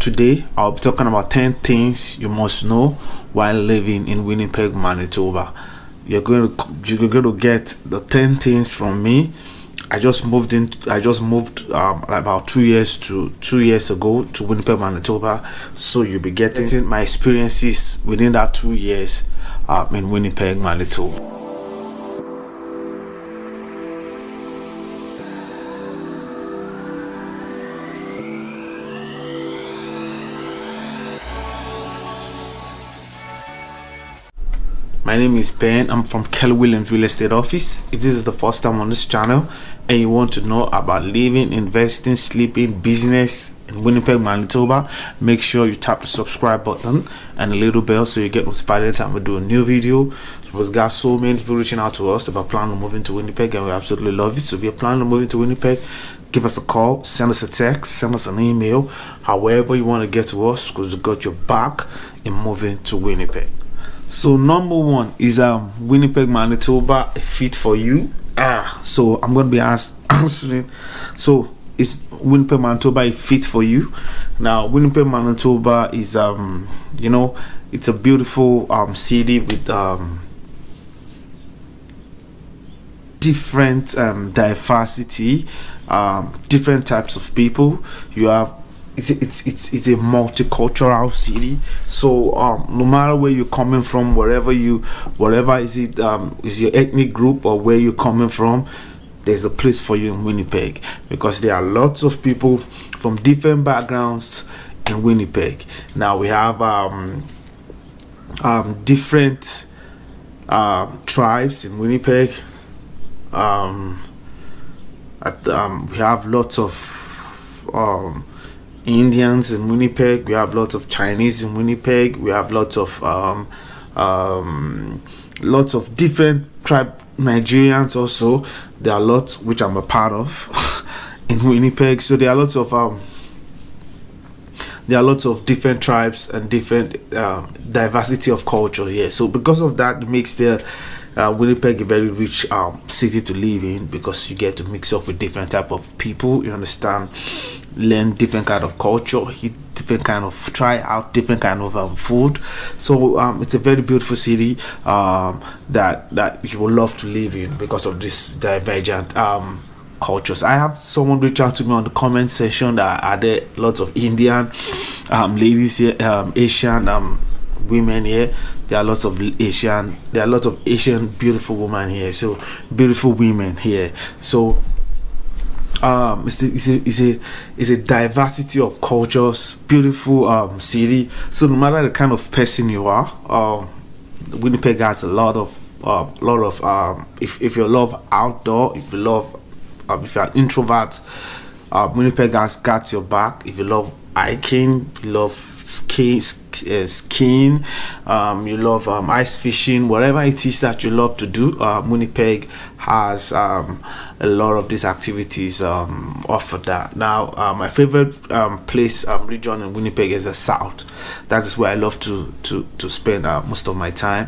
today I'll be talking about 10 things you must know while living in Winnipeg, Manitoba. You're going to get the 10 things from me. I just moved about 2 years ago to Winnipeg, Manitoba. So you'll be getting my experiences within that 2 years in Winnipeg, Manitoba. My name is Ben. I'm from Kelly Williams Real Estate Office. If this is the first time on this channel and you want to know about living, investing, sleeping, business in Winnipeg, Manitoba, make sure you tap the subscribe button and the little bell so you get notified every time we do a new video. So we've got so many people reaching out to us about planning on moving to Winnipeg, and we absolutely love it. So if you're planning on moving to Winnipeg, give us a call, send us a text, send us an email, however you want to get to us, because we got your back in moving to Winnipeg. So number one is Winnipeg, Manitoba a fit for you? So I'm going to be answering. So is Winnipeg, Manitoba a fit for you? Now Winnipeg, Manitoba is it's a beautiful city with different diversity, different types of people. You have it's a multicultural city, so no matter where you're coming from, whatever is your ethnic group or where you're coming from, there's a place for you in Winnipeg, because there are lots of people from different backgrounds in Winnipeg. Now we have different tribes in Winnipeg. We have lots of Indians in Winnipeg. We have lots of Chinese in Winnipeg. We have lots of different tribe Nigerians also. There are lots which I'm a part of in Winnipeg. So there are lots of different tribes and different diversity of culture here. So because of that, it makes the Winnipeg a very rich city to live in, because you get to mix up with different type of people. You understand, learn different kind of culture, try out different kind of food. So it's a very beautiful city that you will love to live in because of this divergent cultures. I have someone reach out to me on the comment section that are there lots of Indian ladies here, Asian women here. There are lots of Asian beautiful women here. So beautiful women here. So it's a diversity of cultures, beautiful city. So no matter the kind of person you are, Winnipeg has a lot of if you love outdoor, if you're an introvert, Winnipeg has got your back. If you love hiking, you love skiing, you love ice fishing, whatever it is that you love to do, Winnipeg has a lot of these activities offered that. Now my favorite region in Winnipeg is the south. That is where I love to spend most of my time.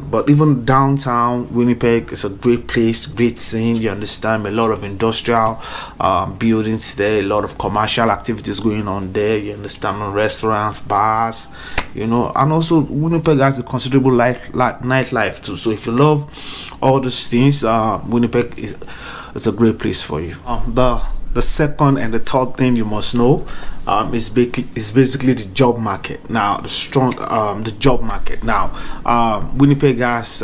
But even downtown Winnipeg is a great place, great scene. You understand, a lot of industrial buildings there, a lot of commercial activities going on there. You understand, restaurants, bars, and also Winnipeg has a considerable nightlife too. So if you love all those things, Winnipeg it's a great place for you. The second and the third thing you must know is basically the job market. Now the job market. Now Winnipeg has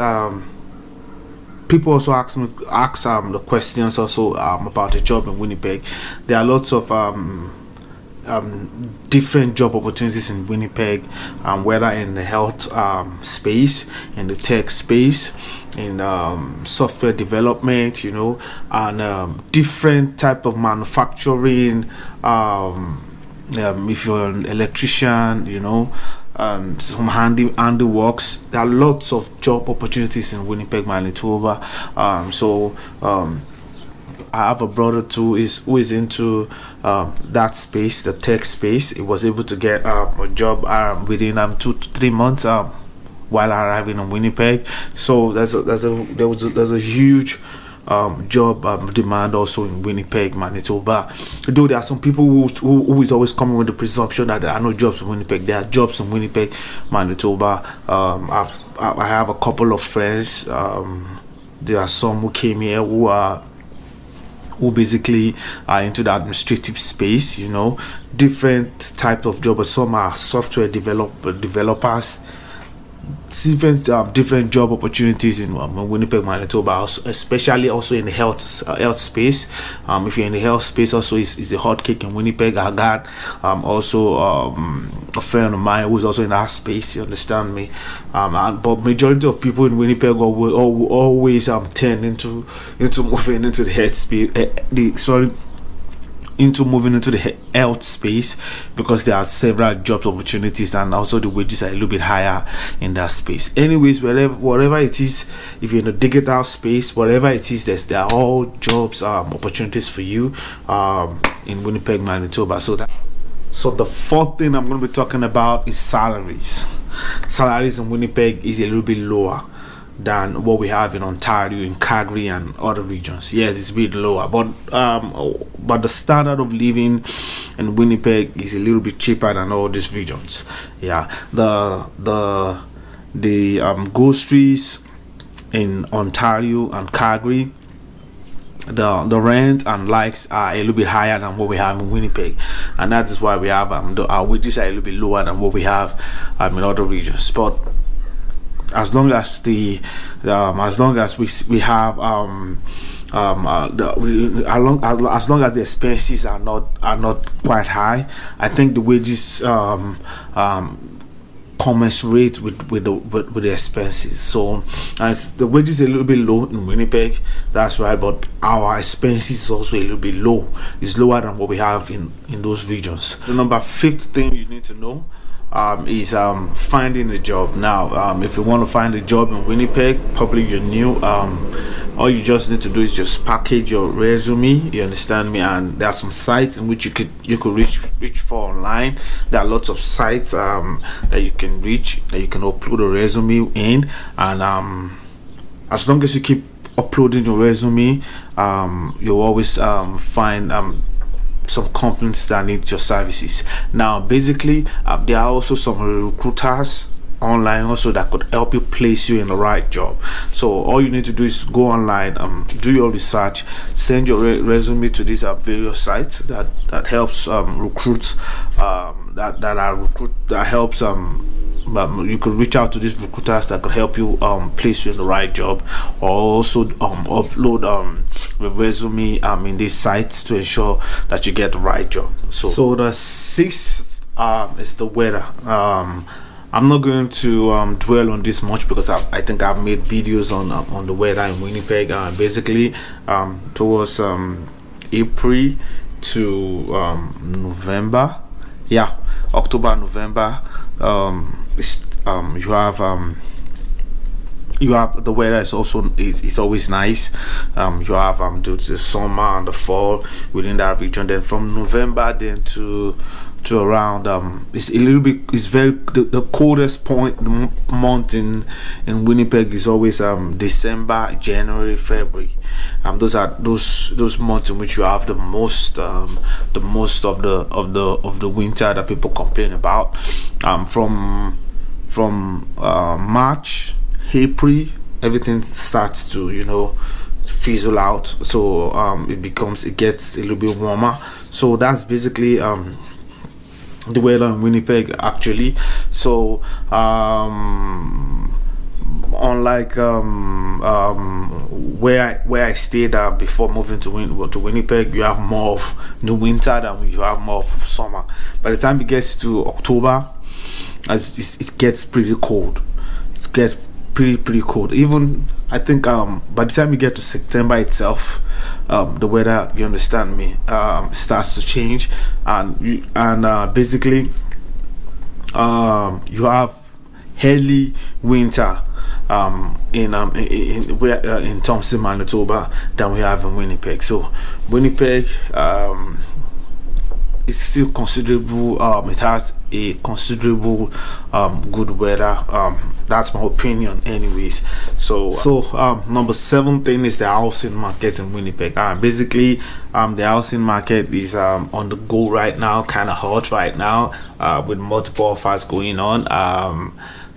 people also ask the questions also about the job in Winnipeg. There are lots of different job opportunities in Winnipeg, whether in the health space, in the tech space, in software development, and different type of manufacturing. If you're an electrician, some handy works. There are lots of job opportunities in Winnipeg, Manitoba. I have a brother too who is into that space, the tech space. He was able to get a job within 2 to 3 months while arriving in Winnipeg. So there's a huge job demand also in Winnipeg, Manitoba. Though there are some people who is always coming with the presumption that there are no jobs in Winnipeg. There are jobs in Winnipeg, Manitoba. I have a couple of friends. There are some who came here who basically are into the administrative space, different types of jobs. Some are software developers, different job opportunities in Winnipeg, Manitoba, especially also in the health space. If you're in the health space, also is a hot cake in Winnipeg. I got also a friend of mine who's also in that space. You understand me? But majority of people in Winnipeg will always turn into moving into the health space. Into moving into the health space, because there are several job opportunities and also the wages are a little bit higher in that space. Anyways, whatever it is, if you're in the digital space, whatever it is, there are all jobs opportunities for you in Winnipeg, Manitoba. So the fourth thing I'm going to be talking about is salaries. Salaries in Winnipeg is a little bit lower than what we have in Ontario, in Calgary, and other regions. Yes, it's a bit lower, but the standard of living in Winnipeg is a little bit cheaper than all these regions. Yeah, the groceries in Ontario and Calgary, the rent and likes are a little bit higher than what we have in Winnipeg, and that is why we have our wages are a little bit lower than what we have in other regions. But as long as we have as long as the expenses are not quite high, I think the wages commensurate with the expenses. So as the wages are a little bit low in Winnipeg, that's right, but our expenses is also a little bit low. It's lower than what we have in those regions. The fifth thing you need to know is finding a job. Now, if you want to find a job in Winnipeg, probably you're new, all you just need to do is just package your resume, you understand me, and there are some sites in which you could reach for online. There are lots of sites that you can reach, that you can upload a resume in, and as long as you keep uploading your resume, you'll always find some companies that need your services. Now, basically, there are also some recruiters online also that could help you place you in the right job. So all you need to do is go online, do your research, send your resume to these various sites that helps recruits that helps you could reach out to these recruiters that could help you place you in the right job, or also upload your resume in these sites to ensure that you get the right job. So the sixth is the weather. I'm not going to dwell on this much because I think I've made videos on the weather in Winnipeg. Basically, towards April to November, October, November, you have the weather is also is always nice. You have the summer and the fall within that region. Then from November then to around it's a little bit, it's very the coldest month in Winnipeg is always December, January, February. Those are those months in which you have the most of the winter that people complain about. From March, April, everything starts to fizzle out. So it gets a little bit warmer. So that's basically the weather in Winnipeg actually. So unlike where I stayed before moving to Winnipeg, you have more of the winter than you have more of summer. By the time it gets to October, it gets pretty cold. It gets pretty cold. Even I think by the time you get to September itself, the weather, you understand me, starts to change, and basically you have early winter in Thompson, Manitoba, than we have in Winnipeg. So Winnipeg, it's still considerable. It has a considerable good weather. That's my opinion anyways. So number 7 thing is the housing market in Winnipeg. Basically the housing market is on the go right now, kind of hot right now, with multiple offers going on.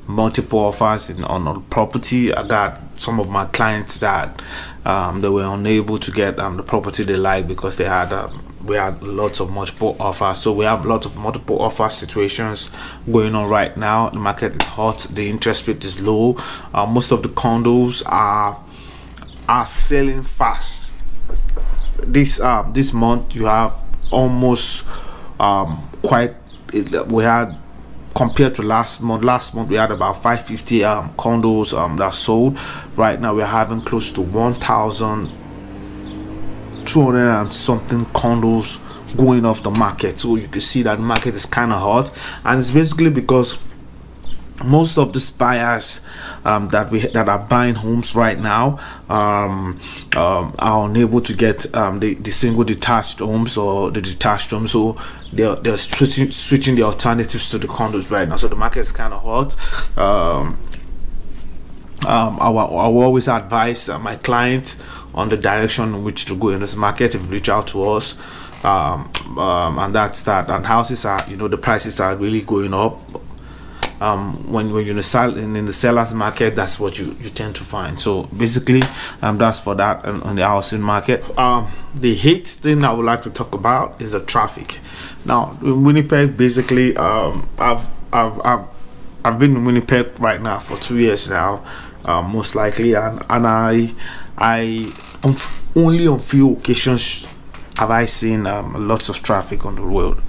Multiple offers on property. I got some of my clients that they were unable to get the property they like because they had we had lots of multiple offers. So we have lots of multiple offer situations going on right now. The market is hot, the interest rate is low. Most of the condos are selling fast. This month you have almost we had, compared to last month we had about 550 condos that sold. Right now we're having close to 1,200 and something condos going off the market. So you can see that the market is kind of hot, and it's basically because most of these buyers that are buying homes right now are unable to get the single detached homes or the detached homes, so they're switching the alternatives to the condos right now. So the market is kind of hot. I will always advise my clients on the direction in which to go in this market if you reach out to us. And that's that. And houses are, the prices are really going up. When you're in the seller's market, that's what you tend to find. So basically that's for that on the housing market. The 8th thing I would like to talk about is the traffic. Now in Winnipeg, basically I've been in Winnipeg right now for 2 years now, most likely, and I only on few occasions have I seen lots of traffic on the road.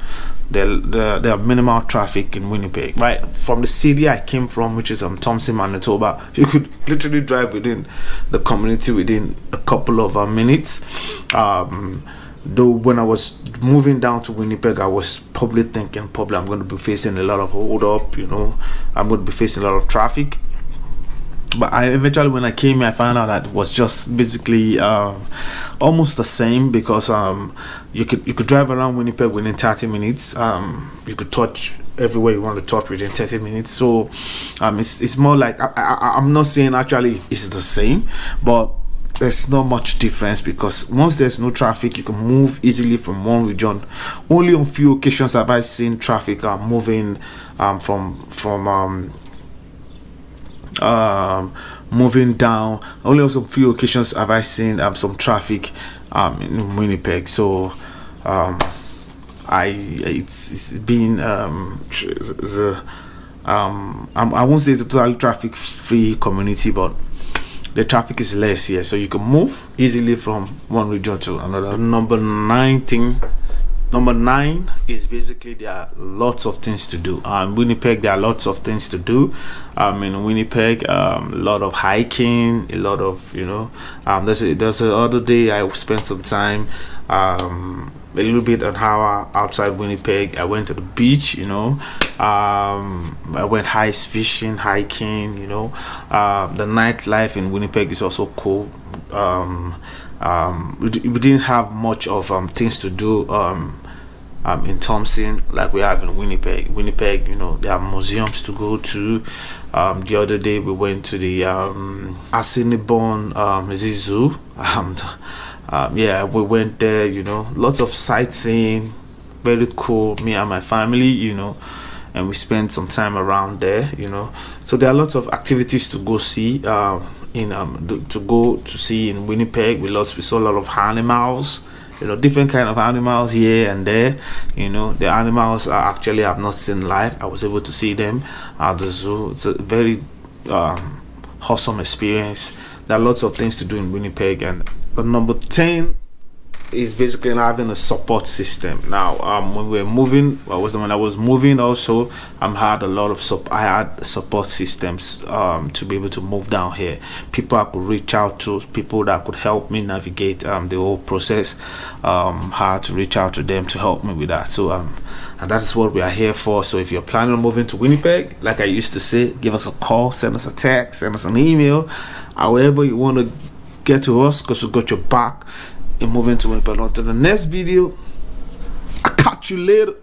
There are minimal traffic in Winnipeg. Right from the city I came from, which is Thompson, Manitoba, you could literally drive within the community within a couple of minutes. Though when I was moving down to Winnipeg, I was probably thinking I'm going to be facing a lot of hold up. I'm going to be facing a lot of traffic. But eventually when I came here, I found out that it was just basically almost the same, because you could drive around Winnipeg within 30 minutes. You could touch everywhere you want to touch within 30 minutes. So it's more like I'm not saying actually it's the same, but there's not much difference, because once there's no traffic, you can move easily from one region. Only on few occasions have I seen traffic moving moving down. Only on some few occasions have I seen some traffic in Winnipeg. So it's been I won't say it's a totally traffic free community, but the traffic is less here, so you can move easily from one region to another. Number 9 is basically there are lots of things to do. In Winnipeg, there are lots of things to do. In Winnipeg, a lot of hiking, a lot of there's the other day I spent some time a little bit an hour outside Winnipeg. I went to the beach. I went ice fishing, hiking. The nightlife in Winnipeg is also cool. We didn't have much of things to do in Thompson like we have in Winnipeg. There are museums to go to. The other day we went to the Assiniboine Zoo. We went there. Lots of sightseeing, very cool. Me and my family, and we spent some time around there. So there are lots of activities to go see. To see in Winnipeg. We saw a lot of animals, different kind of animals here and there. The animals actually I've not seen live. I was able to see them at the zoo. It's a very awesome experience. There are lots of things to do in Winnipeg. And number 10 is basically having a support system. Now when I was moving also, I had a lot of support systems to be able to move down here. People I could reach out to, people that could help me navigate the whole process. Had to reach out to them to help me with that. So and that's what we are here for. So if you're planning on moving to Winnipeg, like I used to say, give us a call, send us a text, send us an email, however you want to get to us, because we got your back in moving to Winnipeg. Until the next video, I'll catch you later.